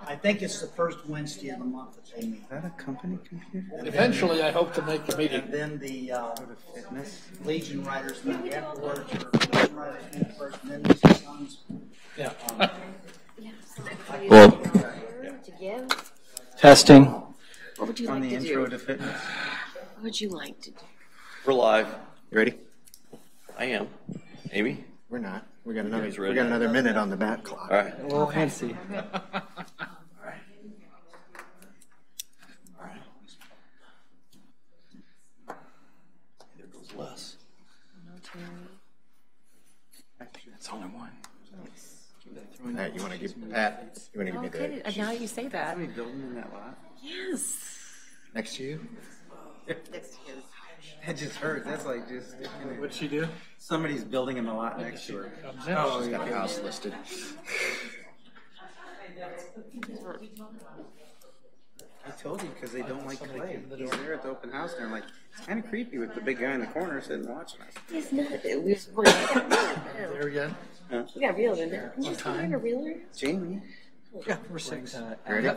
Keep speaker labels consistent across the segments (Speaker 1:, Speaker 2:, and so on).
Speaker 1: I think it's the first Wednesday of the month that they meet.
Speaker 2: Is that a company computer?
Speaker 3: Eventually, I hope to make the meeting.
Speaker 1: And then the
Speaker 2: Fitness.
Speaker 1: Legion Riders meet afterwards, or Legion Riders meet first, and then these sons.
Speaker 3: Yeah.
Speaker 4: Well,
Speaker 5: To give?
Speaker 4: testing.
Speaker 5: What would you
Speaker 2: On
Speaker 5: like
Speaker 2: the
Speaker 5: to
Speaker 2: intro
Speaker 5: do?
Speaker 2: to fitness.
Speaker 5: What would you like to do?
Speaker 4: We're live.
Speaker 2: You ready?
Speaker 4: I am. Amy?
Speaker 2: We're not. We got another.
Speaker 4: He's ready.
Speaker 2: We got another minute on the back clock.
Speaker 4: All right.
Speaker 2: A little fancy.
Speaker 4: All right. All right. There goes Les. It's only one.
Speaker 2: All right. You want to give Pat? You want to give me
Speaker 5: Okay,
Speaker 2: the
Speaker 5: now you say that.
Speaker 2: Are we building in that lot
Speaker 5: Yes.
Speaker 2: next to you?
Speaker 5: Next to his.
Speaker 2: That just hurts. That's like just.
Speaker 3: What'd she do?
Speaker 2: Somebody's building in the lot next to her.
Speaker 3: Oh,
Speaker 2: She's got a house listed. I told you because they don't like clay. He's there at the open house, and they're like, it's kind of creepy with the big guy in the corner sitting watching us.
Speaker 5: He's not.
Speaker 3: There again.
Speaker 5: We got reeled in there. Did you find a reeler?
Speaker 2: Jamie,
Speaker 3: Yeah, we're 6.
Speaker 2: ready?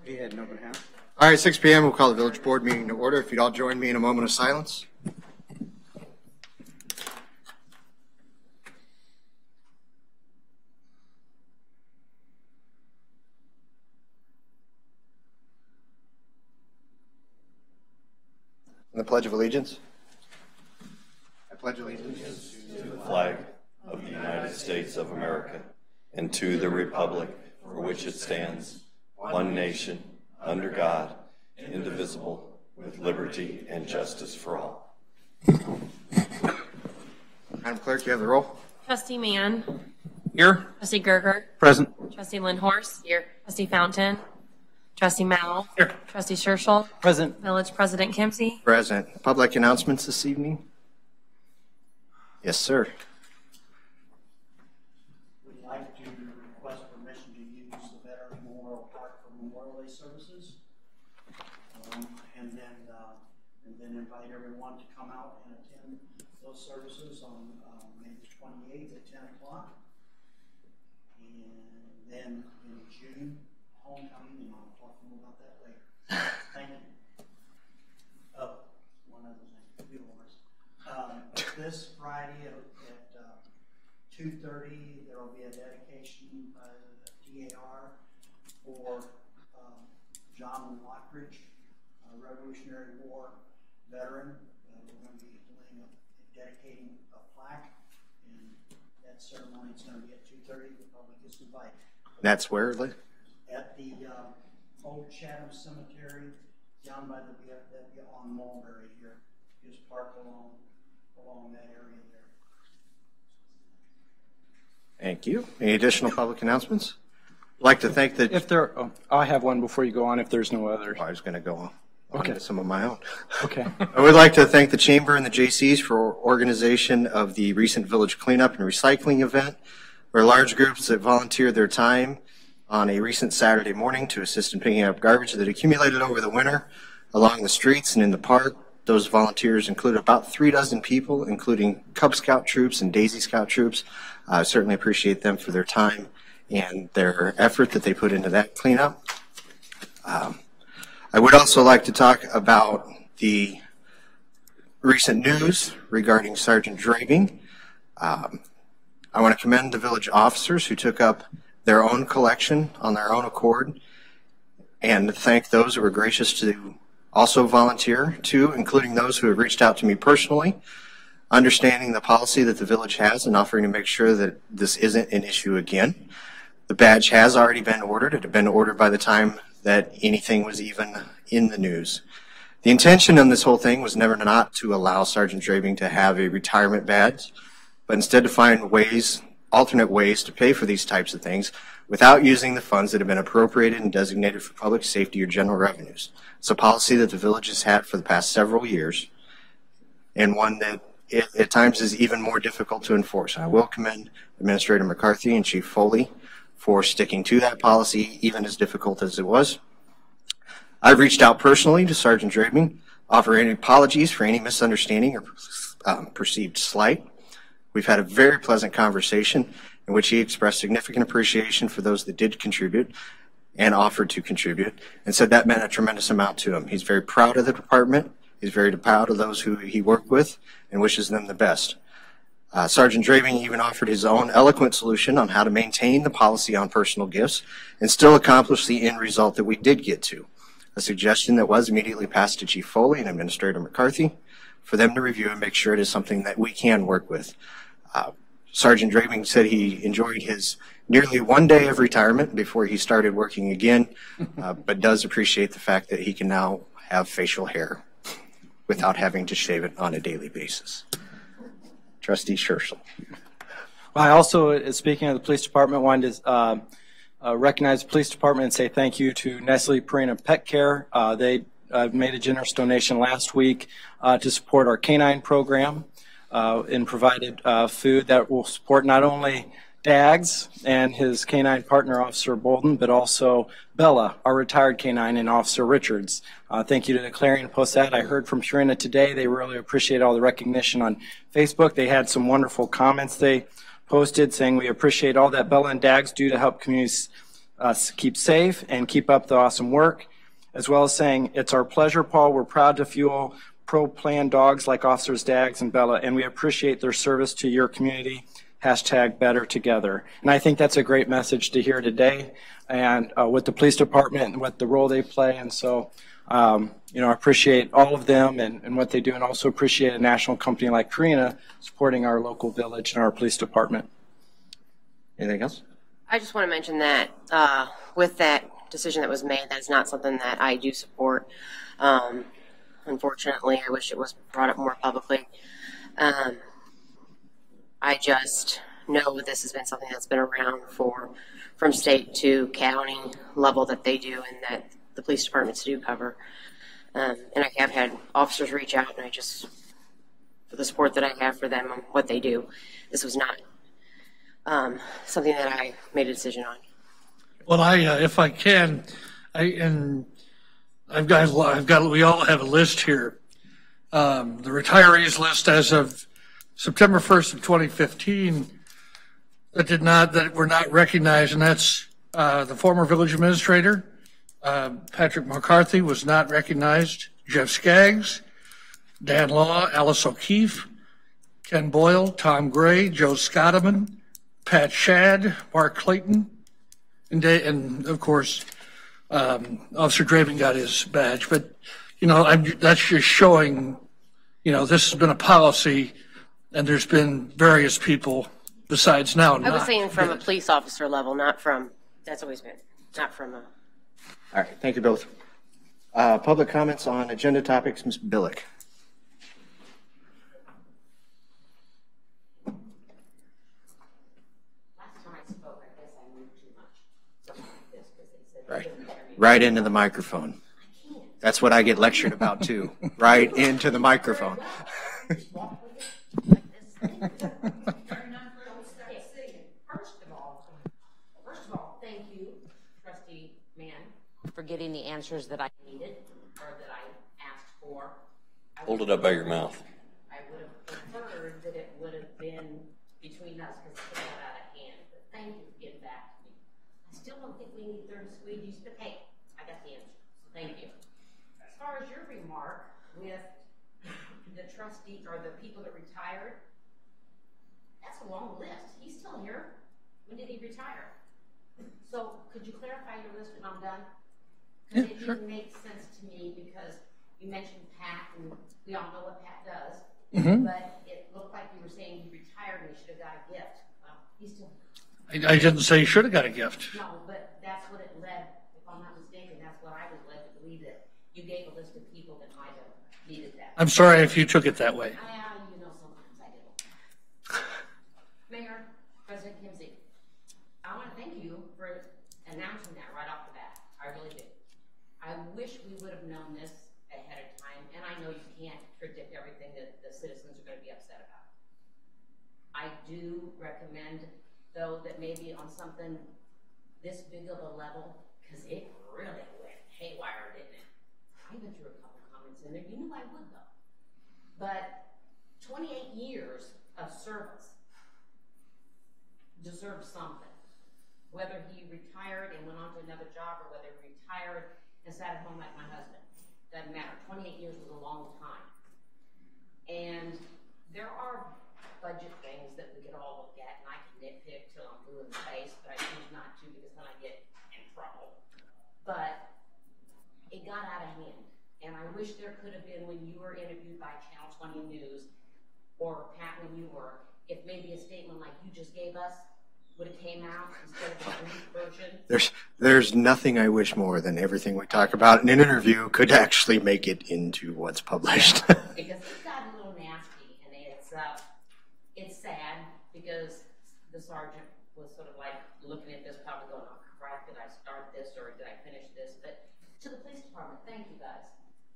Speaker 2: We had an open house. All right, 6 p.m. We'll call the village board meeting to order. If you'd all join me in a moment of silence. And the Pledge of Allegiance. I pledge allegiance
Speaker 4: To the flag of the United States of America and to the republic for which it stands, one nation, under God, indivisible, with liberty and justice for all.
Speaker 2: Madam Clerk, you have the roll.
Speaker 6: Trustee Mann.
Speaker 3: Here.
Speaker 6: Trustee Gerger.
Speaker 3: Present.
Speaker 6: Trustee Lindhorst. Here. Trustee Fountain. Trustee Mao.
Speaker 3: Here.
Speaker 6: Trustee Scherschel.
Speaker 3: Present.
Speaker 6: Village President Kempsey.
Speaker 2: Present. Public announcements this evening? Yes, sir.
Speaker 1: We'd like to request permission to use the Veterans Memorial Park for Memorial Day services. And then invite everyone to come out and attend those services on May the 28th at 10 o'clock. And then in June, homecoming, and I'll talk more about that later. Thank you. Oh, one other thing, viewers. This Friday at 2:30, there will be a dedication by the DAR for John Lockridge, a Revolutionary War veteran. We're going to be dedicating a plaque, and that ceremony is going to be at 2:30. The public is invited.
Speaker 2: That's where, Lee?
Speaker 1: At the old Chatham Cemetery, down by the on Mulberry here. Just park along that area there.
Speaker 2: Thank you. Any additional public announcements? I'd like to thank the.
Speaker 7: If there, I have one before you go on. If there's no others,
Speaker 2: I was going to go on
Speaker 7: Okay.
Speaker 2: to some of my own.
Speaker 7: okay.
Speaker 2: I would like to thank the Chamber and the JCs for organization of the recent village cleanup and recycling event, where large groups that volunteered their time on a recent Saturday morning to assist in picking up garbage that accumulated over the winter along the streets and in the park. Those volunteers included about 3 dozen people, including Cub Scout troops and Daisy Scout troops. I certainly appreciate them for their time and their effort that they put into that cleanup. I would also like to talk about the recent news regarding Sergeant Drabing. I want to commend the village officers who took up their own collection on their own accord, and thank those who were gracious to also volunteer too, including those who have reached out to me personally, understanding the policy that the village has and offering to make sure that this isn't an issue again. The badge has already been ordered. It had been ordered by the time that anything was even in the news. The intention on this whole thing was never not to allow Sergeant Drabing to have a retirement badge, but instead to find ways, alternate ways to pay for these types of things without using the funds that have been appropriated and designated for public safety or general revenues. It's a policy that the village has had for the past several years, and one that at times is even more difficult to enforce. I will commend Administrator McCarthy and Chief Foley for sticking to that policy, even as difficult as it was. I've reached out personally to Sergeant Drabing, offering apologies for any misunderstanding or perceived slight. We've had a very pleasant conversation in which he expressed significant appreciation for those that did contribute, and offered to contribute, and said that meant a tremendous amount to him. He's very proud of the department. He's very proud of those who he worked with and wishes them the best. Sergeant Draving even offered his own eloquent solution on how to maintain the policy on personal gifts and still accomplish the end result that we did get to, a suggestion that was immediately passed to Chief Foley and Administrator McCarthy for them to review and make sure it is something that we can work with. Sergeant Draving said he enjoyed his nearly 1 day of retirement before he started working again, but does appreciate the fact that he can now have facial hair without having to shave it on a daily basis. Trustee Scherschel.
Speaker 7: Well, I also, speaking of the police department, wanted to recognize the police department and say thank you to Nestle Purina Pet Care. They made a generous donation last week to support our canine program and provided food that will support not only Dags and his canine partner, Officer Bolden, but also Bella, our retired canine, and Officer Richards. Thank you to the Clarion Post-Ad. I heard from Purina today. They really appreciate all the recognition on Facebook. They had some wonderful comments they posted saying we appreciate all that Bella and Dags do to help communities keep safe and keep up the awesome work, as well as saying it's our pleasure, Paul. We're proud to fuel pro-plan dogs like Officers Dags and Bella, and we appreciate their service to your community. #BetterTogether. And I think that's a great message to hear today, and with the police department and what the role they play. And so, you know, I appreciate all of them and what they do, and also appreciate a national company like Purina supporting our local village and our police department.
Speaker 2: Anything else?
Speaker 5: I just want to mention that with that decision that was made, that's not something that I do support. Unfortunately, I wish it was brought up more publicly. I just know that this has been something that's been around from state to county level that they do, and that the police departments do cover. And I have had officers reach out, and I just, for the support that I have for them and what they do, this was not something that I made a decision on.
Speaker 8: Well, if I can, we all have a list here. The retirees list as of September 1st of 2015 that were not recognized, and that's the former village administrator, Patrick McCarthy, was not recognized. Jeff Skaggs, Dan Law, Alice O'Keefe, Ken Boyle, Tom Gray, Joe Scotteman, Pat Shad, Mark Clayton, and of course, Officer Draving got his badge. But, you know, that's just showing, you know, this has been a policy, and there's been various people besides now.
Speaker 5: I was saying from a police officer level, not from, that's always been, not from a.
Speaker 2: All right, thank you both. Public comments on agenda topics, Ms. Billick.
Speaker 9: Last time I spoke, I guess I moved too much.
Speaker 2: Right. Right into the microphone. That's what I get lectured about too. Right into the microphone.
Speaker 9: First of all, thank you, Trustee Mann, for getting the answers that I needed or that I asked for.
Speaker 4: Hold it up by your mouth.
Speaker 9: I would have preferred that it would have been between us because it got out of hand. But thank you for getting back to me. I still don't think we need 30 squeegees, but hey, I got the answer. So thank you. As far as your remark with the trustee or the people that retired, that's a long list. He's still here. When did he retire? So could you clarify your list when I'm done? Because it didn't make sense to me because you mentioned Pat, and we all know what Pat does. But it looked like you were saying he retired and he should have got a gift. Well, he's still.
Speaker 8: I didn't say he should have got a gift.
Speaker 9: No, but that's what it led. If I'm not mistaken, that's what I was led to believe, that you gave a list of people that might have needed that.
Speaker 8: I'm sorry if you took it that way.
Speaker 9: You know, sometimes I do. Mayor, President Kimsey, I want to thank you for announcing that right off the bat. I really do. I wish we would have known this ahead of time, and I know you can't predict everything that the citizens are going to be upset about. I do recommend, though, that maybe on something this big of a level, because it really went haywire, didn't it? I even threw a couple comments in there. You knew I would, though. But 28 years of service deserves something. Whether he retired and went on to another job or whether you're retired and sat at home like my husband. Doesn't matter. 28 years is a long time. And there are budget things that we could all look at, and I can nitpick till I'm blue in the face, but I choose not to because then I get in trouble. But it got out of hand. And I wish there could have been, when you were interviewed by Channel 20 News, or Pat when you were, if maybe a statement like you just gave us would have came out instead of the brief version.
Speaker 2: There's nothing I wish more than everything we talk about in an interview could actually make it into what's published.
Speaker 9: Because it got a little nasty, and it's sad because the sergeant was sort of like looking at this, probably going, oh crap, did I start this or did I finish this? But to the police department, thank you guys.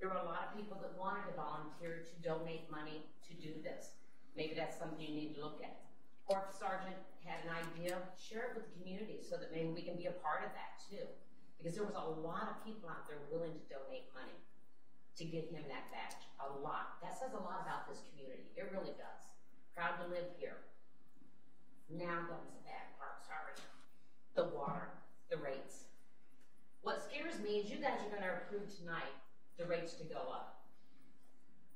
Speaker 9: There were a lot of people that wanted to volunteer to donate money to do this. Maybe that's something you need to look at. Or if the sergeant had an idea, share it with the community so that maybe we can be a part of that too. Because there was a lot of people out there willing to donate money to give him that badge. A lot. That says a lot about this community. It really does. Proud to live here. Now comes the bad part, sorry. The water, the rates. What scares me is you guys are going to approve tonight the rates to go up.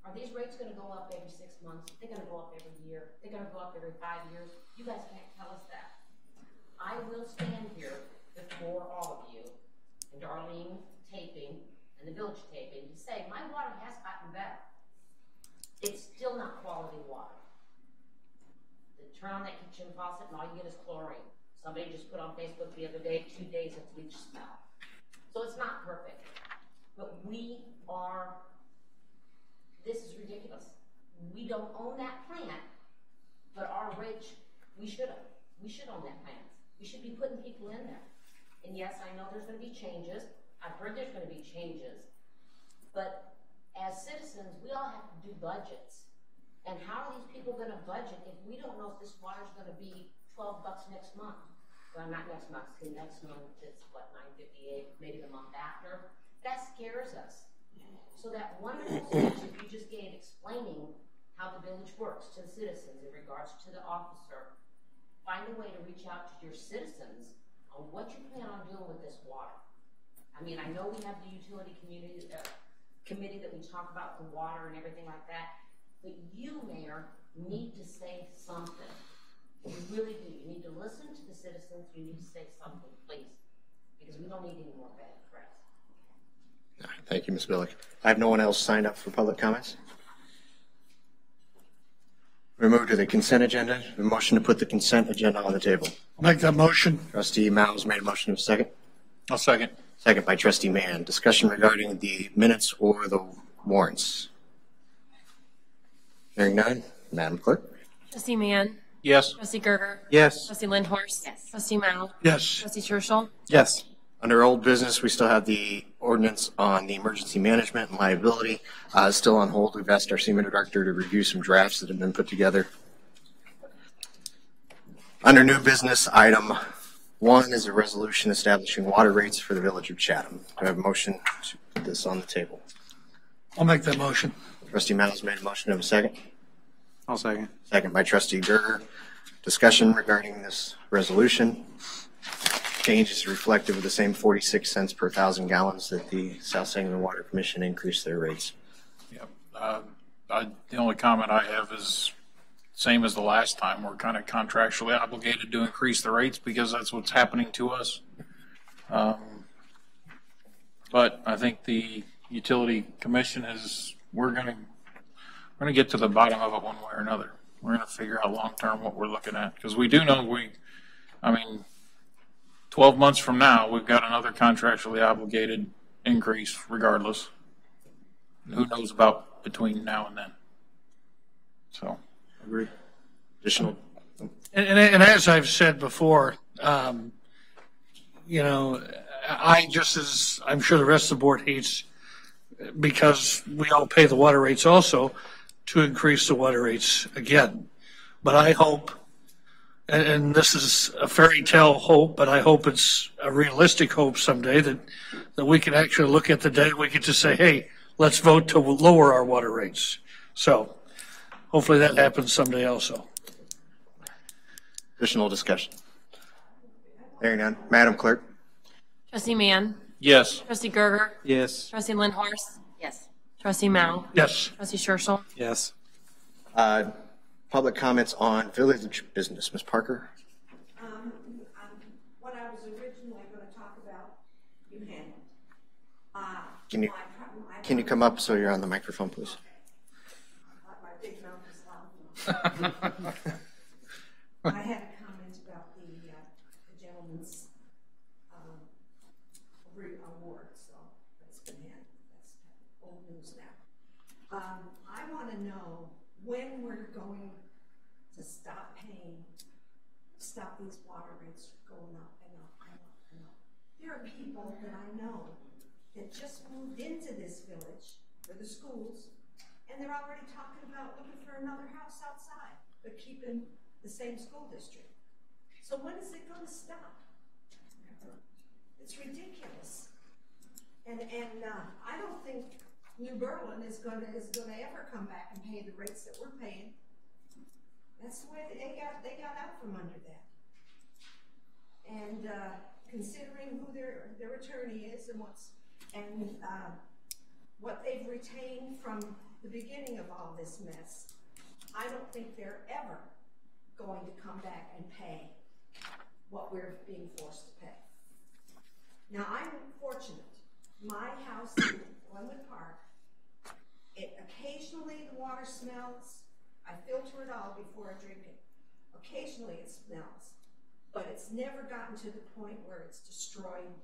Speaker 9: Are these rates going to go up every 6 months? They're going to go up every year. They're going to go up every 5 years. You guys can't tell us that. I will stand here before all of you, and Darlene taping, and the village taping, to say my water has gotten better. It's still not quality water. You turn on that kitchen faucet and all you get is chlorine. Somebody just put on Facebook the other day, 2 days of bleach smell. So it's not perfect. But this is ridiculous. We don't own that plant, but our rates, we should have. We should own that plant. We should be putting people in there. And yes, I know there's going to be changes. I've heard there's going to be changes. But as citizens, we all have to do budgets. And how are these people going to budget if we don't know if this water is going to be $12 next month? Well, not next month. See, next month it's what, $9.58, maybe the month after. That scares us. So that wonderful speech that you just gave explaining how the village works to the citizens in regards to the officer, find a way to reach out to your citizens on what you plan on doing with this water. I mean, I know we have the utility committee that we talk about the water and everything like that, but you, Mayor, need to say something. You really do. You need to listen to the citizens. You need to say something, please, because we don't need any more bad press.
Speaker 2: Thank you, Ms. Billick. I have no one else signed up for public comments. We move to the consent agenda. A motion to put the consent agenda on the table.
Speaker 8: I'll make that motion.
Speaker 2: Trustee Miles made a motion of a second.
Speaker 3: I'll second.
Speaker 2: Second by Trustee Mann. Discussion regarding the minutes or the warrants. Hearing none. Madam Clerk.
Speaker 6: Trustee Mann.
Speaker 3: Yes.
Speaker 6: Trustee Gerger.
Speaker 3: Yes.
Speaker 6: Trustee Lindhorst.
Speaker 9: Yes.
Speaker 6: Trustee Mao.
Speaker 8: Yes.
Speaker 6: Trustee Churchill.
Speaker 3: Yes.
Speaker 2: Under old business, we still have the ordinance on the emergency management and liability still on hold. We've asked our senior director to review some drafts that have been put together. Under new business, item 1 is a resolution establishing water rates for the village of Chatham. Do I have a motion to put this on the table?
Speaker 8: I'll make that motion.
Speaker 2: Trustee Miles made a motion of a second.
Speaker 3: I'll second.
Speaker 2: Second by Trustee Gerger. Discussion regarding this resolution. Change is reflective of the same 46 cents per 1,000 gallons that the South Sangamon Water Commission increased their rates.
Speaker 10: Yep. The only comment I have is same as the last time. We're kind of contractually obligated to increase the rates because that's what's happening to us. But I think the Utility Commission we're going to get to the bottom of it one way or another. We're going to figure out long term what we're looking at, because we do know 12 months from now, we've got another contractually obligated increase regardless. Who knows about between now and then? So,
Speaker 2: Agreed. Additional.
Speaker 8: And as I've said before, I just as I'm sure the rest of the board hates, because we all pay the water rates also, to increase the water rates again. But I hope, and this is a fairy tale hope, but I hope it's a realistic hope someday that we can actually look at the day we get to say, hey, let's vote to lower our water rates. So hopefully that happens someday also.
Speaker 2: Additional discussion. Hearing none. Madam Clerk.
Speaker 6: Trustee Mann.
Speaker 10: Yes.
Speaker 6: Trustee Gerger.
Speaker 3: Yes.
Speaker 6: Trustee Lindhorst.
Speaker 9: Yes.
Speaker 6: Trustee Mao.
Speaker 8: Yes.
Speaker 6: Trustee Churchill.
Speaker 7: Yes.
Speaker 2: Public comments on village business. Ms. Parker?
Speaker 11: What I was originally going to talk about, you handled.
Speaker 2: Can you come up so you're on the microphone, please?
Speaker 11: My big mouth is loud. I had a comment about the gentleman's award, so that's been handled. That's old news now. I want to know when we're going to stop these water rates going up and up and up and up. There are people that I know that just moved into this village for the schools, and they're already talking about looking for another house outside, but keeping the same school district. So when is it going to stop? It's ridiculous. And I don't think New Berlin is going to ever come back and pay the rates that we're paying. That's the way they got out from under that. And considering who their attorney is and what they've retained from the beginning of all this mess, I don't think they're ever going to come back and pay what we're being forced to pay. Now, I'm fortunate. My house in Glenwood Park, occasionally the water smells. I filter it all before I drink it. Occasionally it smells, but it's never gotten to the point where it's destroying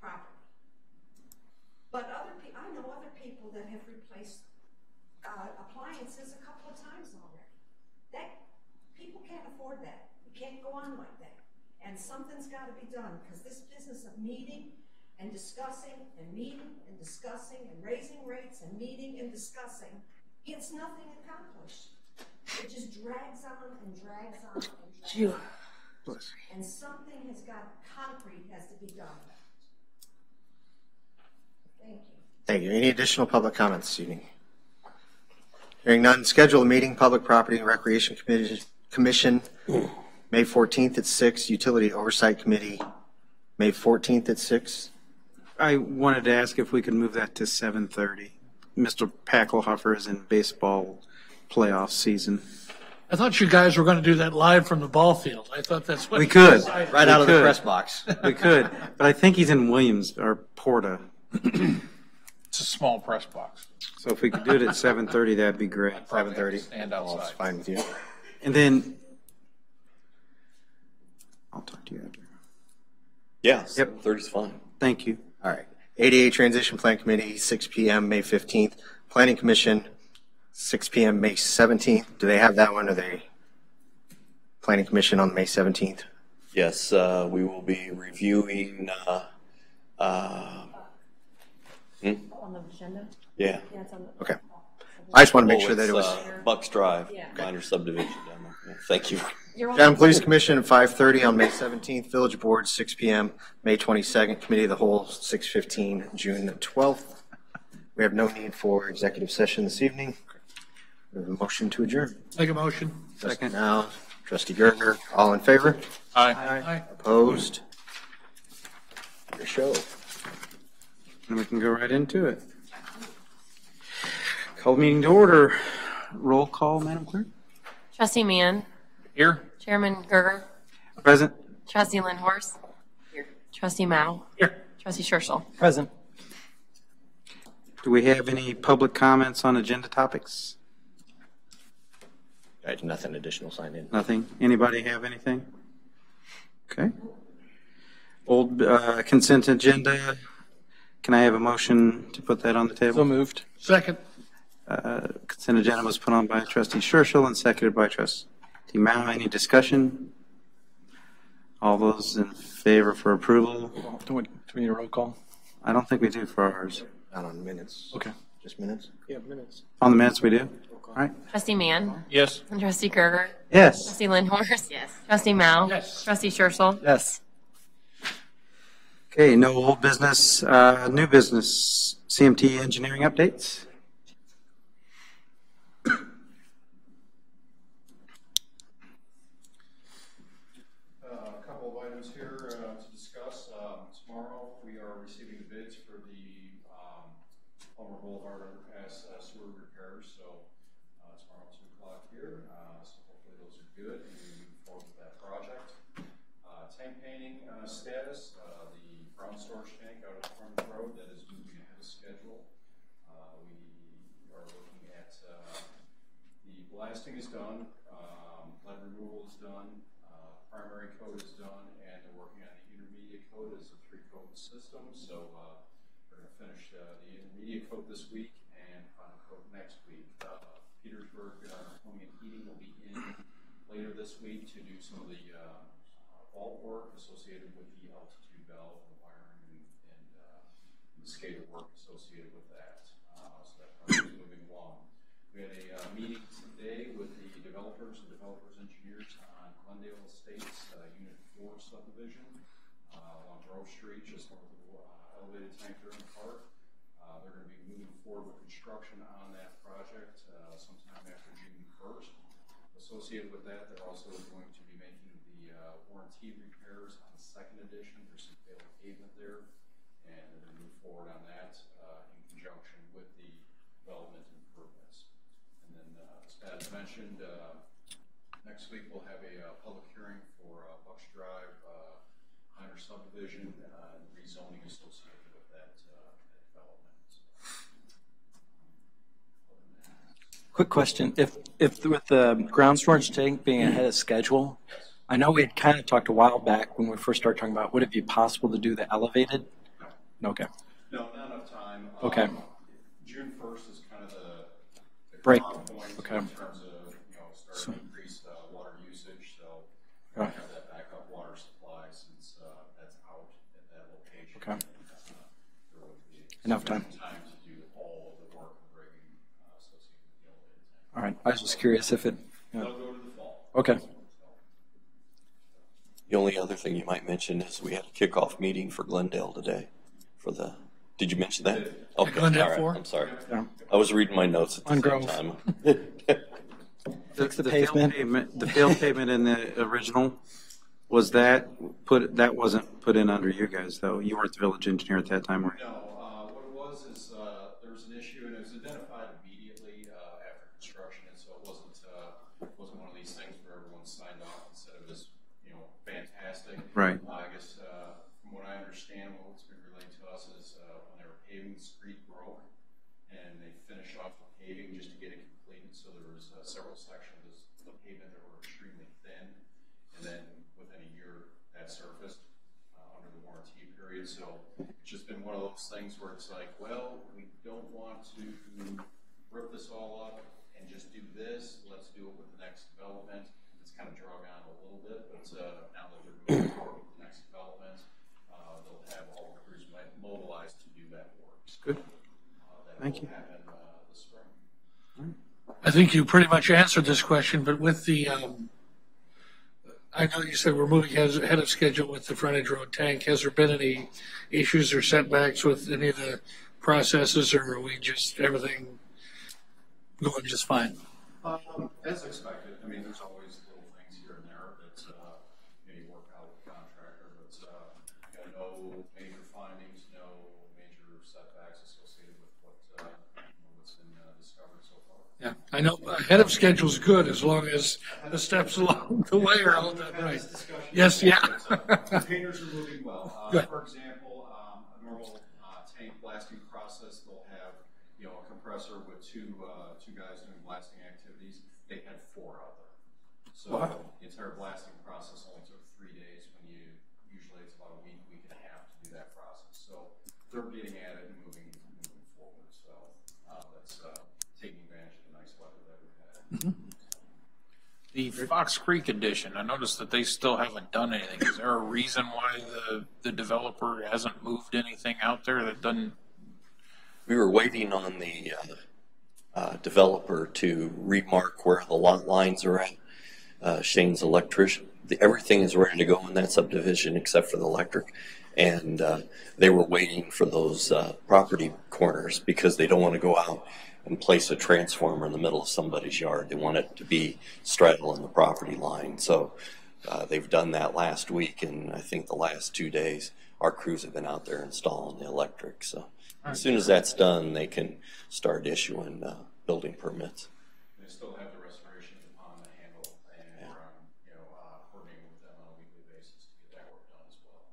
Speaker 11: property. But I know other people that have replaced appliances a couple of times already. People can't afford that. We can't go on like that. And something's got to be done, because this business of meeting and discussing and meeting and discussing and raising rates and meeting and discussing, it's nothing accomplished. It just drags on and drags on and drags on. And something concrete has to be done about it. Thank you.
Speaker 2: Thank you. Any additional public comments this evening? Hearing none, schedule a meeting, Public Property and Recreation Commission, May 14th at 6, Utility Oversight Committee, May 14th at 6.
Speaker 3: I wanted to ask if we could move that to 7:30. Mr. Packelhofer is in baseball playoff season.
Speaker 8: I thought you guys were going to do that live from the ball field. I thought that's what
Speaker 3: We could.
Speaker 2: Right out of the press box.
Speaker 3: We could, but I think he's in Williams or Porta.
Speaker 10: It's a small press box.
Speaker 3: So if we could do it at 7:30, that'd be great.
Speaker 2: 7:30.
Speaker 10: Stand
Speaker 2: That's
Speaker 10: outside.
Speaker 2: fine with you.
Speaker 3: And then I'll talk to you after.
Speaker 4: Yeah,
Speaker 3: Yep.
Speaker 4: 30's fine.
Speaker 3: Thank you.
Speaker 2: All right. ADA Transition Plan Committee, 6 p.m. May 15th. Planning Commission, 6 p.m. May 17th. Do they have that one? Or they Planning Commission on May 17th?
Speaker 4: Yes, we will be reviewing.
Speaker 6: On the agenda?
Speaker 4: Yeah.
Speaker 6: Yeah, it's on the.
Speaker 2: Okay. I just want to make sure that it was.
Speaker 4: Bucks Drive,
Speaker 6: Yeah.
Speaker 4: minor subdivision demo. Yeah, thank you.
Speaker 6: You're welcome.
Speaker 2: Chatham Police Commission at 5:30 on May 17th. Village Board, 6 p.m. May 22nd. Committee of the Whole, 6:15 June 12th. We have no need for executive session this evening. We have a motion to adjourn.
Speaker 8: Make a motion.
Speaker 2: Trustee Now, Trustee Gerger, all in favor?
Speaker 10: Aye.
Speaker 8: Aye.
Speaker 2: Opposed? Your show.
Speaker 3: And we can go right into it. Call the meeting to order. Roll call, Madam Clerk.
Speaker 6: Trustee Mann.
Speaker 10: Here?
Speaker 6: Chairman Gerger.
Speaker 3: Present.
Speaker 6: Trustee Lindhorst. Here. Trustee Mao.
Speaker 8: Here.
Speaker 6: Trustee Churchill.
Speaker 7: Present.
Speaker 3: Do we have any public comments on agenda topics?
Speaker 2: I had nothing additional signed in.
Speaker 3: Nothing. Anybody have anything? Okay. Old consent agenda. Can I have a motion to put that on the table?
Speaker 7: So moved.
Speaker 8: Second.
Speaker 3: Consent agenda was put on by Trustee Churchill and seconded by Trustee Mao. Any discussion? All those in favor for approval?
Speaker 7: Do we need a roll call?
Speaker 3: I don't think we do for ours.
Speaker 2: Not on minutes.
Speaker 7: Okay.
Speaker 2: Just minutes? Yeah, minutes.
Speaker 3: On the minutes we do? All right.
Speaker 6: Trustee Mann.
Speaker 10: Yes.
Speaker 6: And Trustee Gerger.
Speaker 3: Yes.
Speaker 6: Trustee Lindhorst.
Speaker 9: Yes.
Speaker 6: Trustee Mao.
Speaker 8: Yes.
Speaker 6: Trustee Churchill.
Speaker 7: Yes.
Speaker 3: Okay, no old business, new business, CMT engineering updates.
Speaker 12: A couple of items here to discuss. Tomorrow we are receiving bids for the Palmer Boulevard underpass sewer repairs. So tomorrow 2 o'clock here. So hopefully those are good and we move forward with that project. Tank painting status, the brown storage tank out at Front Road, that is moving ahead of schedule. We are looking at the blasting is done, lead removal is done, primary coat is done, and they're working on the intermediate coat as a 3-coat system. So we're going to finish the intermediate coat this week and final coat next week. Petersburg Plumbing and Heating will be in later this week to do some of the vault work associated with the altitude valve, the wiring, and the SCADA work associated with that. So that project is moving along. We had a meeting today with the developers and developers engineers on Glendale Estates Unit 4 subdivision along Grove Street, just north of the elevated tank there in the park. They're going to be moving forward with construction on that project sometime after June 1st. Associated with that, they're also going to be making the warranty repairs on the 2nd edition. There's some failed pavement there, and they're going to move forward on that in conjunction with the development improvements. And then, as mentioned, next week we'll have a public hearing for Bucks Drive minor subdivision and rezoning associated with that development.
Speaker 7: Quick question: If with the ground storage tank being ahead of schedule, I know we had kind of talked a while back when we first started talking about would it be possible to do the elevated? No. Okay.
Speaker 12: No, not enough time.
Speaker 7: Okay.
Speaker 12: June 1st is kind of the
Speaker 7: break
Speaker 12: point
Speaker 7: okay.
Speaker 12: in terms of starting to increase water usage. So we have that backup water supply since that's out at that location.
Speaker 7: Okay.
Speaker 12: There would be
Speaker 7: Enough time
Speaker 12: to do all of the work of rigging associated with the elevated tank.
Speaker 7: All right. I was just curious if it.
Speaker 12: They'll go to the fall.
Speaker 7: Okay.
Speaker 4: The only other thing you might mention is we had a kickoff meeting for Glendale today. For the, did you mention that? Okay,
Speaker 8: Glendale
Speaker 4: all right.
Speaker 8: 4?
Speaker 4: I'm sorry.
Speaker 7: Yeah.
Speaker 4: I was reading my notes at the same time.
Speaker 7: Fix the
Speaker 3: failed
Speaker 7: pavement.
Speaker 3: The failed pavement in the original, was that that wasn't put in under you guys though? You weren't the village engineer at that time, were you?
Speaker 12: No, what it was is there was an issue and it was identified immediately after construction, and so it wasn't one of these things where everyone signed off and said it was fantastic.
Speaker 3: Right.
Speaker 12: I guess from what I understand, what's been relayed to us is when they were paving, the street broke, and they finished off the paving just to get it completed. So there was several sections of the pavement that were extremely thin, and then within a year that surfaced under the warranty period. So it's just been one of those things where it's like, well, we don't want to rip this all up and just do this. Let's do it with the next development. It's kind of drug on a little bit, but now that they're moving forward with the next development, they'll have all the crews mobilized to do that work.
Speaker 3: Good. Thank you.
Speaker 12: Happen this spring.
Speaker 8: I think you pretty much answered this question, but with the, I know you said we're moving ahead of schedule with the frontage road tank. Has there been any issues or setbacks with any of the processes, or are we just everything going just fine?
Speaker 12: As expected. I mean, there's always little things here and there that you work out with the contractor, but no major findings, no major setbacks associated with what's been discovered so far.
Speaker 8: Yeah, I know ahead of schedule is good as long as the steps along the way are all done right. Yes, yeah.
Speaker 12: Containers are moving well. For example, a normal tank blasting process, they'll have a compressor with two guys doing blasting activities. They had 4 out there. So the entire blasting process only took 3 days when usually it's about a week and a half to do that process. So they're getting at it and moving forward. So that's taking advantage of the nice weather that we've had.
Speaker 8: Mm-hmm.
Speaker 10: The Fox Creek edition, I noticed that they still haven't done anything. Is there a reason why the developer hasn't moved anything out there that doesn't?
Speaker 4: We were waiting on the developer to remark where the lot lines are at. Shane's electrician. Everything is ready to go in that subdivision except for the electric. And they were waiting for those property corners because they don't want to go out and place a transformer in the middle of somebody's yard. They want it to be straddling the property line. So they've done that last week, and I think the last 2 days our crews have been out there installing the electric. So as soon as that's done, they can start issuing building permits.
Speaker 12: They still have the restoration on the handle, and we're coordinating with them on a weekly basis to get that work done as well.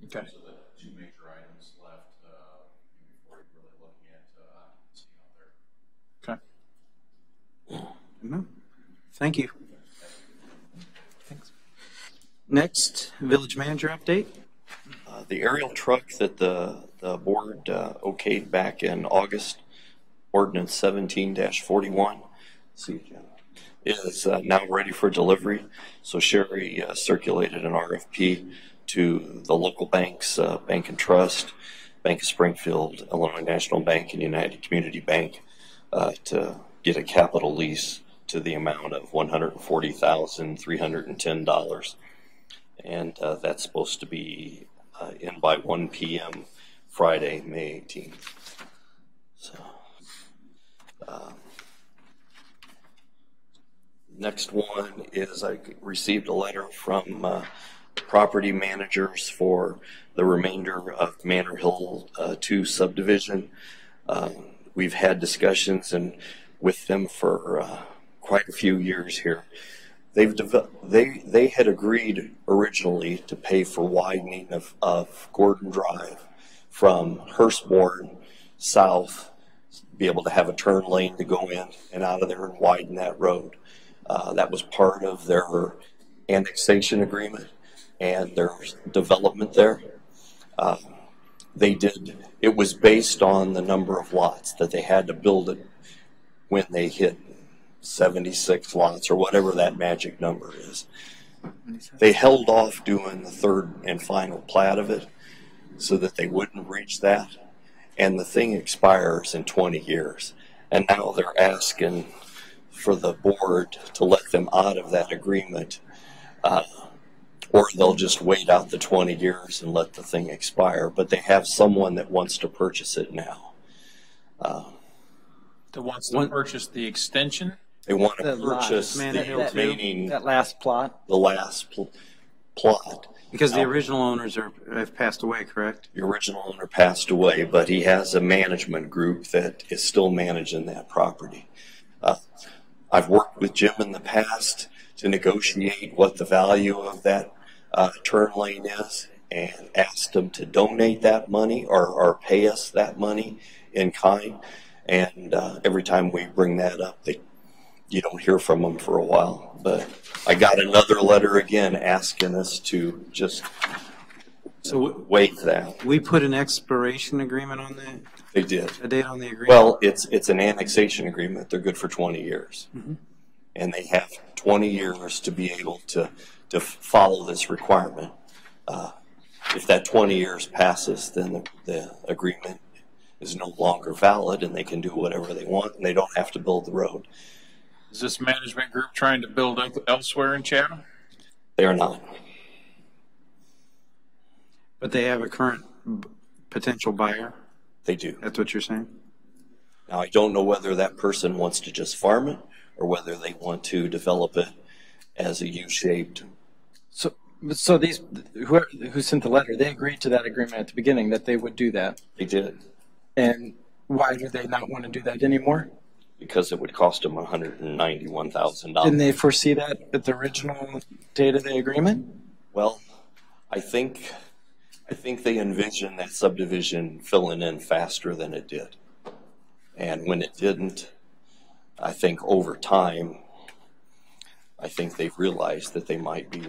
Speaker 10: Okay.
Speaker 12: So the two major items left before you're really looking at occupancy out there.
Speaker 10: Okay.
Speaker 3: Thank you. Thanks. Next, village manager update.
Speaker 4: The aerial truck that the board okayed back in August, ordinance 17-41, is now ready for delivery. So Sherry circulated an RFP to the local banks, Bank and Trust, Bank of Springfield, Illinois National Bank, and United Community Bank to get a capital lease to the amount of $140,310. And that's supposed to be in by 1 p.m. Friday, May 18th. So, next one is I received a letter from property managers for the remainder of Manor Hill 2 subdivision. We've had discussions with them for quite a few years here. They had agreed originally to pay for widening of Gordon Drive from Hurstbourne south, be able to have a turn lane to go in and out of there and widen that road. That was part of their annexation agreement and their development there. It was based on the number of lots that they had to build it when they hit 76 lots or whatever that magic number is. They held off doing the third and final plat of it so that they wouldn't reach that. And the thing expires in 20 years. And now they're asking for the board to let them out of that agreement, or they'll just wait out the 20 years and let the thing expire. But they have someone that wants to purchase it now.
Speaker 10: That wants to purchase the extension?
Speaker 4: They want to purchase the remaining,
Speaker 7: that last plot.
Speaker 4: the last plot.
Speaker 3: Because the original owners have passed away, correct?
Speaker 4: The original owner passed away, but he has a management group that is still managing that property. I've worked with Jim in the past to negotiate what the value of that turn lane is and asked him to donate that money or pay us that money in kind. And every time we bring that up, you don't hear from them for a while. But I got another letter again asking us to just waive that.
Speaker 3: We put an expiration agreement on that?
Speaker 4: They did.
Speaker 3: A date on the agreement?
Speaker 4: Well, it's an annexation agreement. They're good for 20 years.
Speaker 3: Mm-hmm.
Speaker 4: And they have 20 years to be able to follow this requirement. If that 20 years passes, then the agreement is no longer valid and they can do whatever they want and they don't have to build the road.
Speaker 10: Is this management group trying to build up elsewhere in Chatham?
Speaker 4: They are not.
Speaker 3: But they have a current potential buyer?
Speaker 4: They do.
Speaker 3: That's what you're saying?
Speaker 4: Now, I don't know whether that person wants to just farm it or whether they want to develop it as a U-shaped.
Speaker 7: So these, who sent the letter, they agreed to that agreement at the beginning that they would do that.
Speaker 4: They did.
Speaker 7: And why do they not want to do that anymore?
Speaker 4: Because it would cost them $191,000.
Speaker 7: Didn't they foresee that at the original date of the agreement?
Speaker 4: Well, I think they envisioned that subdivision filling in faster than it did. And when it didn't, I think over time, I think they've realized that it might be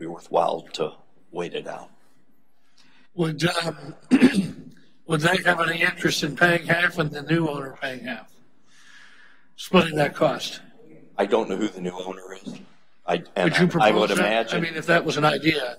Speaker 4: worthwhile to wait it out.
Speaker 8: Would they have any interest in paying half and the new owner paying half? Splitting that cost?
Speaker 4: I don't know who the new owner is.
Speaker 8: Would you propose
Speaker 4: I would
Speaker 8: that?
Speaker 4: imagine.
Speaker 8: I mean, if that was an idea.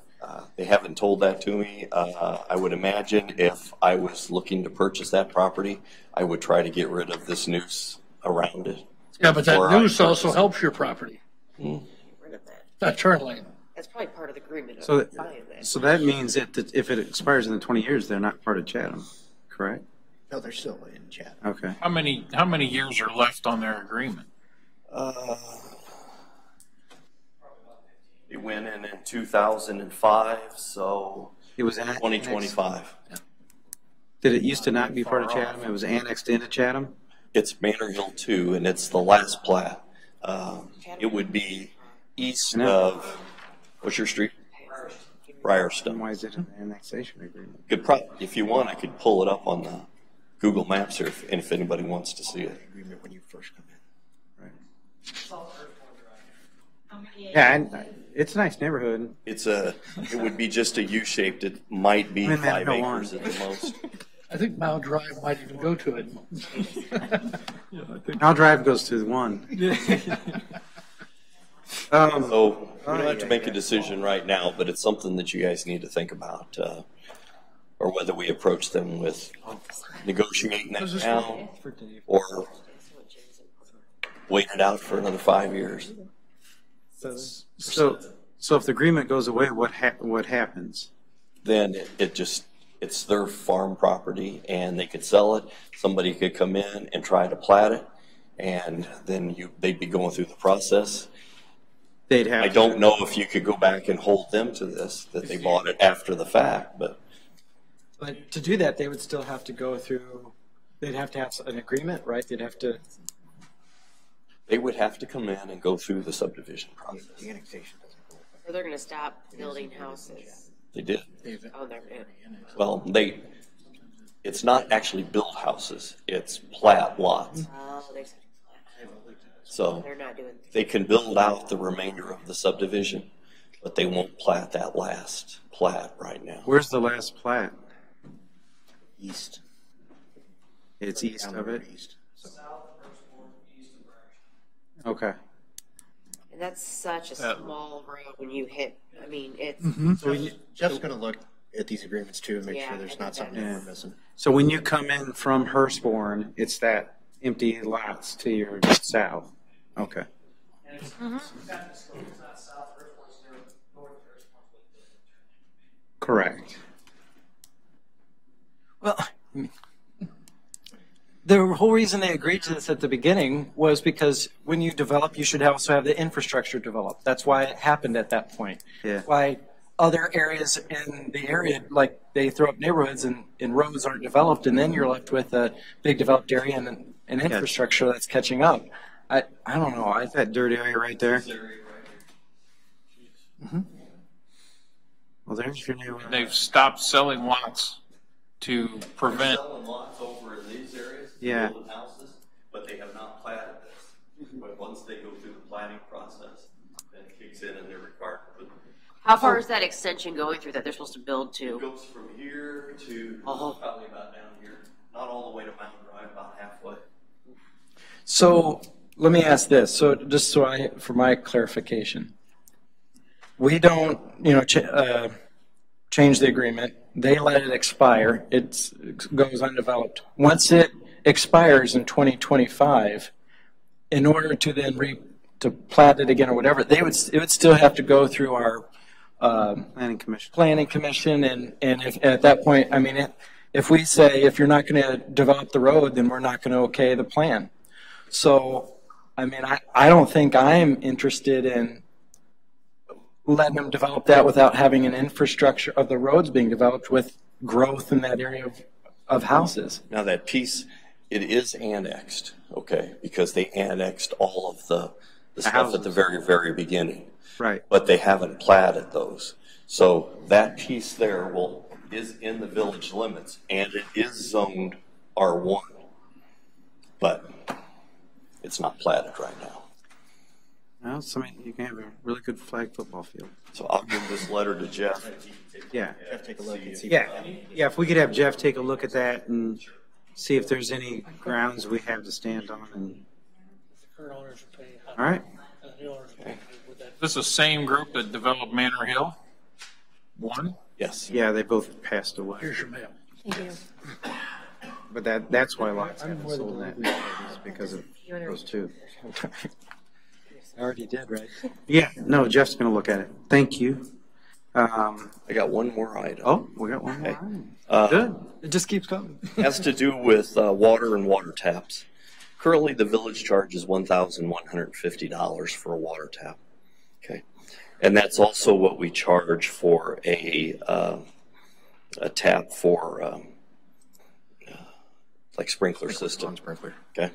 Speaker 4: They haven't told that to me. I would imagine if I was looking to purchase that property, I would try to get rid of this noose around it.
Speaker 8: Yeah, but that noose also helps your property.
Speaker 5: Get rid of that.
Speaker 8: That turn lane.
Speaker 5: That's probably part of the agreement.
Speaker 3: So
Speaker 5: of buying that.
Speaker 3: So that means that if it expires in the 20 years, they're not part of Chatham, correct?
Speaker 2: No, they're still in Chatham.
Speaker 3: Okay.
Speaker 10: How many years are left on their agreement?
Speaker 4: It went in 2005, so
Speaker 3: It was
Speaker 4: 2025.
Speaker 3: Did it used to not be part of Chatham? It was annexed into Chatham?
Speaker 4: It's Manor Hill 2, and it's the last plat. It would be east of, what's your street? Ryerstone.
Speaker 3: Why is it an annexation agreement?
Speaker 4: If you want, I could pull it up on the Google Maps here, if anybody wants to see it.
Speaker 2: Agreement when you first come in.
Speaker 3: Yeah, it's a nice neighborhood.
Speaker 4: It would be just a U-shaped. It might be 5 acres at the most.
Speaker 8: I think Mile Drive might even go to it.
Speaker 3: Mile Drive goes to one.
Speaker 4: So we don't have to make a decision right now, but it's something that you guys need to think about, or whether we approach them with negotiating that now, or wait it out for another 5 years.
Speaker 3: So if the agreement goes away, what happens?
Speaker 4: Then it's their farm property, and they could sell it. Somebody could come in and try to plat it, and then they'd be going through the process. I don't know if you could go back and hold them to this, that they bought it after the fact, but.
Speaker 7: But to do that, they would still have to go through, they'd have to have an agreement, right?
Speaker 4: They would have to come in and go through the subdivision process.
Speaker 5: Or they're going to stop building houses.
Speaker 4: They did.
Speaker 5: Oh, they're
Speaker 4: Well, it's not actually build houses, it's plat lots.
Speaker 5: Oh,
Speaker 4: So
Speaker 5: they're not doing.
Speaker 4: they can build out the remainder of the subdivision, but they won't plat that last plat right now.
Speaker 3: Where's the last plat?
Speaker 2: East.
Speaker 3: It's east of it? Okay.
Speaker 5: And that's such a small road when you hit, I mean, it's.
Speaker 2: So Jeff's going to look at these agreements too and make sure there's not something we're missing.
Speaker 3: So when you come in from Hurstbourne, it's that empty lots to your south. Okay. Correct.
Speaker 7: Well, the whole reason they agreed to this at the beginning was because when you develop, you should also have the infrastructure developed. That's why it happened at that point.
Speaker 3: Yeah.
Speaker 7: Why other areas in the area, like they throw up neighborhoods and roads aren't developed, and then you're left with a big developed area and an infrastructure that's catching up. I don't know.
Speaker 3: That dirt area right there. Well, there's your new.
Speaker 10: They've stopped selling lots to prevent.
Speaker 4: Selling lots over in these areas,
Speaker 3: Yeah.
Speaker 4: building houses, but they have not platted this. But once they go through the planning process, then it kicks in and they're required to put.
Speaker 5: How far is that extension going through that they're supposed to build to?
Speaker 4: It goes from here to probably about down here, not all the way to Mountain Drive, about halfway.
Speaker 7: So let me ask this. So just for my clarification, we don't, change the agreement. They let it expire. It goes undeveloped. Once it expires in 2025, in order to then to plat it again or whatever, it would still have to go through our
Speaker 3: planning
Speaker 7: commission, and if at that point, I mean, if we say if you're not going to develop the road, then we're not going to okay the plan. So, I mean, I don't think I'm interested in letting them develop that without having an infrastructure of the roads being developed with growth in that area of houses.
Speaker 4: Now that piece, it is annexed, okay, because they annexed all of the stuff at the very, very beginning.
Speaker 3: Right.
Speaker 4: But they haven't platted those. So that piece there is in the village limits, and it is zoned R1. But it's not platted right now.
Speaker 3: Well, you can have a really good flag football field.
Speaker 4: So I'll give this letter to Jeff.
Speaker 3: Yeah.
Speaker 2: Jeff, take a look and see.
Speaker 3: Yeah. If we could have Jeff take a look at that and see if there's any grounds we have to stand on. And all right.
Speaker 10: This is the same group that developed Manor Hill? One?
Speaker 4: Yes.
Speaker 3: Yeah, they both passed away.
Speaker 8: Here's your mail.
Speaker 5: Thank you.
Speaker 3: But that's why lots haven't sold in that neighborhood, is because of those two.
Speaker 7: I already did, right?
Speaker 3: Yeah, no, Jeff's going to look at it. Thank you.
Speaker 4: I got one more item.
Speaker 3: Oh, we got one more
Speaker 4: Okay.
Speaker 3: item. Good.
Speaker 7: It just keeps coming.
Speaker 4: Has to do with water and water taps. Currently, the village charges $1,150 for a water tap. Okay, and that's also what we charge for a a tap for like sprinkler system.
Speaker 2: Sprinkler.
Speaker 4: Okay.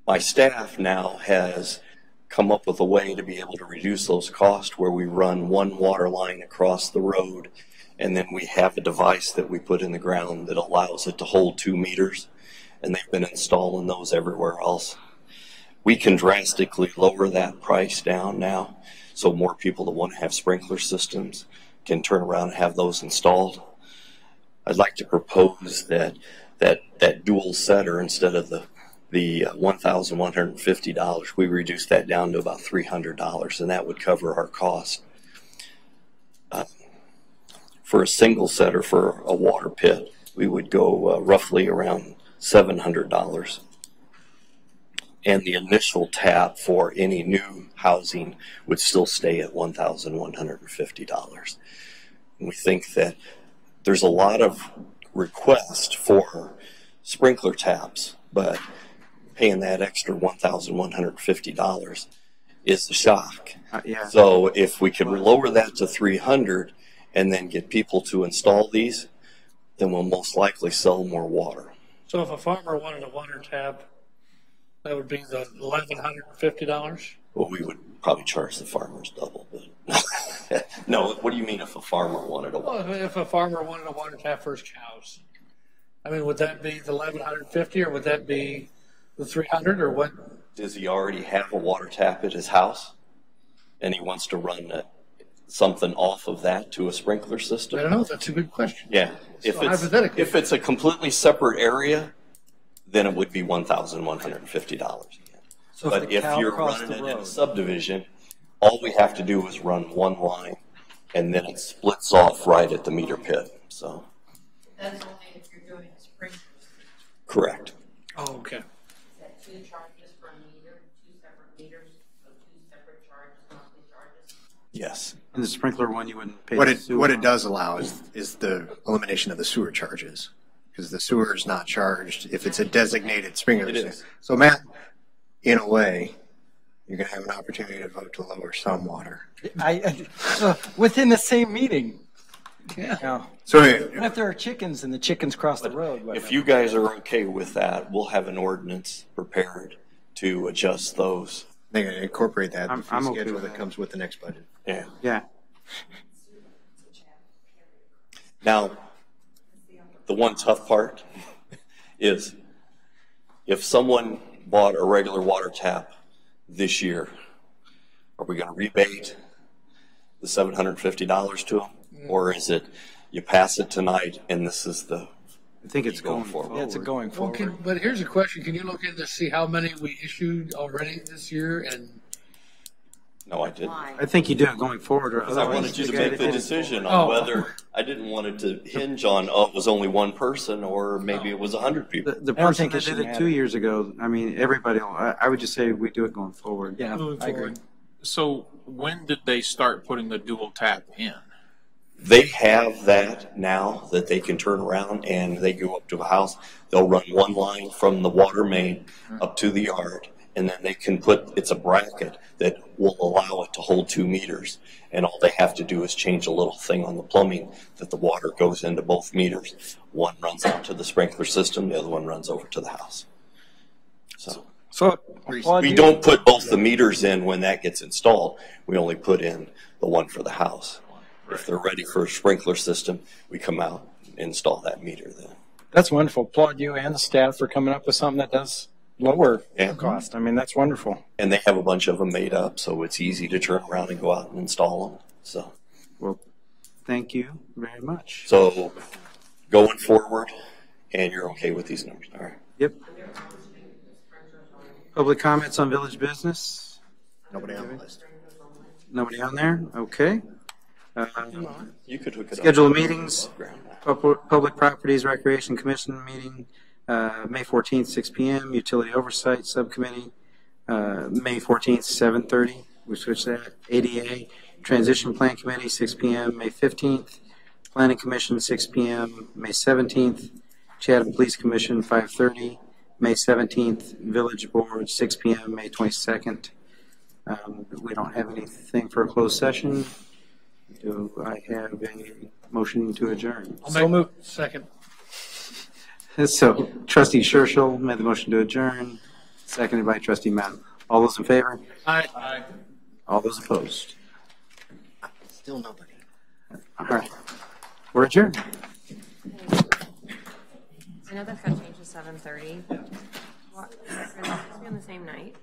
Speaker 4: My staff now has come up with a way to be able to reduce those costs where we run one water line across the road, and then we have a device that we put in the ground that allows it to hold 2 meters, and they've been installing those everywhere else. We can drastically lower that price down now, so more people that want to have sprinkler systems can turn around and have those installed. I'd like to propose that dual setter, instead of the $1,150, we reduce that down to about $300, and that would cover our cost. For a single setter for a water pit, we would go roughly around $700. And the initial tap for any new housing would still stay at $1,150. And we think that there's a lot of requests for sprinkler taps, but paying that extra $1,150 is a shock.
Speaker 3: Yeah.
Speaker 4: So if we could lower that to $300 and then get people to install these, then we'll most likely sell more water.
Speaker 8: So if a farmer wanted a water tap, that would be the $1,150?
Speaker 4: Well, we would probably charge the farmers double, but no. What do you mean if a farmer wanted a water?
Speaker 8: Well, if a farmer wanted a water tap for his cows, I mean, would that be the $1,150 or would that be the $300 or what?
Speaker 4: Does he already have a water tap at his house, and he wants to run something off of that to a sprinkler system?
Speaker 8: I don't know. That's a good question.
Speaker 4: Yeah. If it's a completely separate area, then it would be $1,150.
Speaker 7: So
Speaker 4: but if you're running it in a subdivision, all we have to do is run one line, and then it splits off right at the meter pit. So.
Speaker 9: That's only if you're doing a sprinkler.
Speaker 4: Correct.
Speaker 8: Oh, okay.
Speaker 9: Is that 2 charges per meter, 2 separate meters, so 2 separate charges, monthly charges?
Speaker 4: Yes.
Speaker 3: And the sprinkler one, you wouldn't pay.
Speaker 2: What it does allow is the elimination of the sewer charges, because the sewer is not charged if it's a designated sprinkler.
Speaker 4: It is.
Speaker 2: So Matt, in a way, you're going to have an opportunity to vote to lower some water.
Speaker 7: Within the same meeting. Yeah.
Speaker 2: So
Speaker 7: What if there are chickens and the chickens cross the road?
Speaker 4: If you guys are okay with that, we'll have an ordinance prepared to adjust those.
Speaker 2: they're going to incorporate that in
Speaker 3: I'm
Speaker 2: the fee
Speaker 3: okay
Speaker 2: schedule
Speaker 3: with
Speaker 2: that
Speaker 3: that.
Speaker 2: comes with the next budget.
Speaker 4: Yeah.
Speaker 3: Yeah.
Speaker 4: Now, the one tough part is if someone bought a regular water tap this year, are we going to rebate the $750 to them? Or is it you pass it tonight and this is the
Speaker 3: I think it's going forward.
Speaker 7: Yeah, it's a going
Speaker 8: Well,
Speaker 7: forward.
Speaker 8: but here's a question. Can you look in to see how many we issued already this year? And
Speaker 4: No, I didn't.
Speaker 3: I think you do it going forward, or
Speaker 4: Because I
Speaker 3: otherwise
Speaker 4: wanted you to
Speaker 3: the
Speaker 4: make
Speaker 3: guy
Speaker 4: the
Speaker 3: that-
Speaker 4: decision on
Speaker 8: Oh.
Speaker 4: whether, I didn't want it to hinge on, oh, it was only one person, or maybe it was 100 people.
Speaker 3: The
Speaker 7: I don't
Speaker 3: person
Speaker 7: think
Speaker 3: that
Speaker 7: it should
Speaker 3: did it
Speaker 7: matter.
Speaker 3: 2 years ago, I mean, everybody, I would just say we do it going forward.
Speaker 7: Yeah,
Speaker 8: moving
Speaker 7: I agree.
Speaker 8: forward.
Speaker 10: So when did they start putting the dual tap in?
Speaker 4: They have that now that they can turn around and they go up to a house. They'll run one line from the water main up to the yard, and then they can put, it's a bracket that will allow it to hold 2 meters. And all they have to do is change a little thing on the plumbing that the water goes into both meters. One runs out to the sprinkler system, the other one runs over to the house. So
Speaker 7: So,
Speaker 4: we don't put both the meters in when that gets installed. We only put in the one for the house. If they're ready for a sprinkler system, we come out and install that meter then.
Speaker 7: That's wonderful. Applaud you and the staff for coming up with something that does lower
Speaker 4: Yeah.
Speaker 7: the cost. I mean, that's wonderful.
Speaker 4: And they have a bunch of them made up, so it's easy to turn around and go out and install them. So,
Speaker 3: Well, thank you very much.
Speaker 4: so going forward, and you're okay with these numbers, all right?
Speaker 3: Yep. Public comments on village business?
Speaker 2: Nobody on the list.
Speaker 3: Nobody on there? Okay.
Speaker 4: You could hook it up.
Speaker 3: Schedule of meetings, Public Properties Recreation Commission meeting, May 14th, 6 p.m., Utility Oversight Subcommittee, May 14th, 7:30, we switched that, ADA Transition Plan Committee, 6 p.m., May 15th, Planning Commission, 6 p.m., May 17th, Chatham Police Commission, 5:30, May 17th, Village Board, 6 p.m., May 22nd. We don't have anything for a closed session. Do I have a motion to adjourn?
Speaker 8: I'll make second.
Speaker 3: So trustee Churchill made the motion to adjourn, seconded by trustee Madden. All those in favor?
Speaker 8: Aye.
Speaker 3: All those opposed?
Speaker 2: Still nobody.
Speaker 3: All right. We're adjourned.
Speaker 6: I know that's got changed to 7:30. What, are they supposed to be on the same night?